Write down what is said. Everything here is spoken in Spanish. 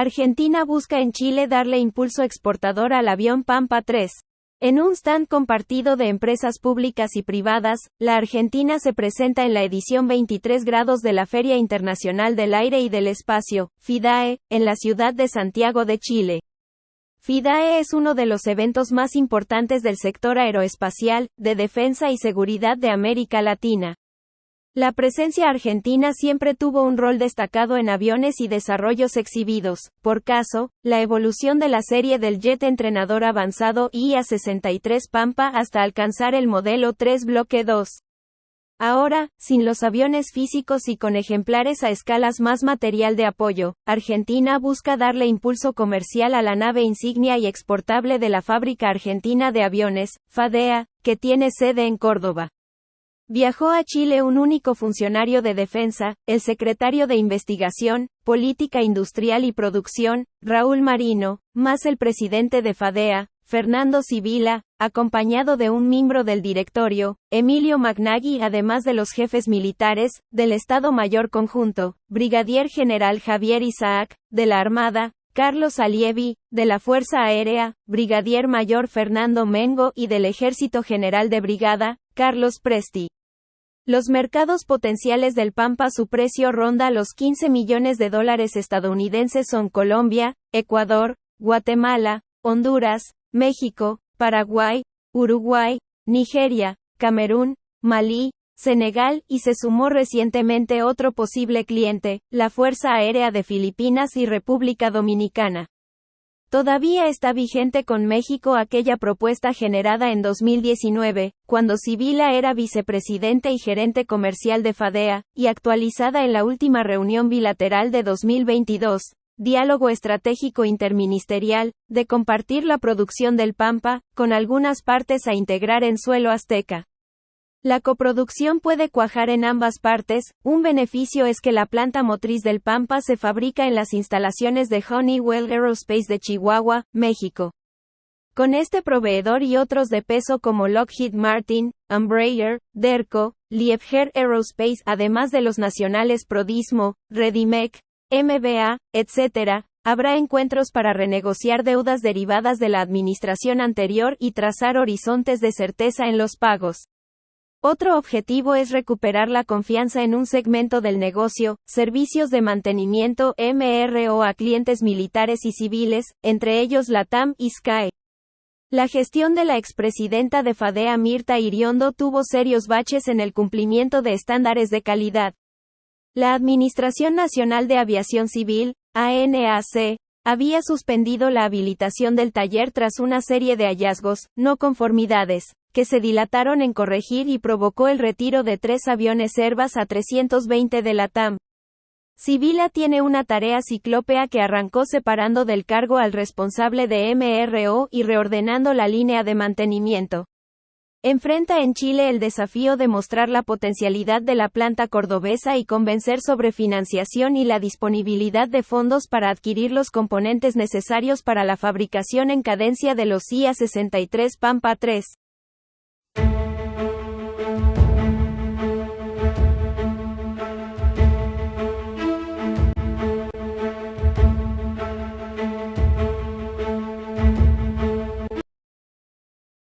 Argentina busca en Chile darle impulso exportador al avión Pampa 3. En un stand compartido de empresas públicas y privadas, la Argentina se presenta en la edición 23 grados de la Feria Internacional del Aire y del Espacio, FIDAE, en la ciudad de Santiago de Chile. FIDAE es uno de los eventos más importantes del sector aeroespacial, de defensa y seguridad de América Latina. La presencia argentina siempre tuvo un rol destacado en aviones y desarrollos exhibidos, por caso, la evolución de la serie del jet entrenador avanzado IA-63 Pampa hasta alcanzar el modelo 3 Bloque 2. Ahora, sin los aviones físicos y con ejemplares a escalas más material de apoyo, Argentina busca darle impulso comercial a la nave insignia y exportable de la Fábrica Argentina de Aviones, FADEA, que tiene sede en Córdoba. Viajó a Chile un único funcionario de defensa, el secretario de Investigación, Política Industrial y Producción, Raúl Marino, más el presidente de FADEA, Fernando Sibila, acompañado de un miembro del directorio, Emilio Magnaghi, además de los jefes militares, del Estado Mayor Conjunto, Brigadier General Javier Isaac, de la Armada, Carlos Allievi, de la Fuerza Aérea, Brigadier Mayor Fernando Mengo y del Ejército General de Brigada, Carlos Presti. Los mercados potenciales del Pampa, su precio ronda los $15 millones estadounidenses, son Colombia, Ecuador, Guatemala, Honduras, México, Paraguay, Uruguay, Nigeria, Camerún, Malí, Senegal, y se sumó recientemente otro posible cliente, la Fuerza Aérea de Filipinas y República Dominicana. Todavía está vigente con México aquella propuesta generada en 2019, cuando Sibila era vicepresidente y gerente comercial de FADEA, y actualizada en la última reunión bilateral de 2022, diálogo estratégico interministerial, de compartir la producción del Pampa, con algunas partes a integrar en suelo azteca. La coproducción puede cuajar en ambas partes. Un beneficio es que la planta motriz del Pampa se fabrica en las instalaciones de Honeywell Aerospace de Chihuahua, México. Con este proveedor y otros de peso como Lockheed Martin, Embraer, Derco, Liebherr Aerospace, además de los nacionales Prodismo, Redimec, MBA, etc., habrá encuentros para renegociar deudas derivadas de la administración anterior y trazar horizontes de certeza en los pagos. Otro objetivo es recuperar la confianza en un segmento del negocio, servicios de mantenimiento MRO a clientes militares y civiles, entre ellos LATAM y Sky. La gestión de la expresidenta de FADEA Mirta Iriondo tuvo serios baches en el cumplimiento de estándares de calidad. La Administración Nacional de Aviación Civil, ANAC, había suspendido la habilitación del taller tras una serie de hallazgos, no conformidades, que se dilataron en corregir y provocó el retiro de 3 aviones Airbus A320 de LATAM. Sibila tiene una tarea ciclópea que arrancó separando del cargo al responsable de MRO y reordenando la línea de mantenimiento. Enfrenta en Chile el desafío de mostrar la potencialidad de la planta cordobesa y convencer sobre financiación y la disponibilidad de fondos para adquirir los componentes necesarios para la fabricación en cadencia de los IA-63 Pampa 3.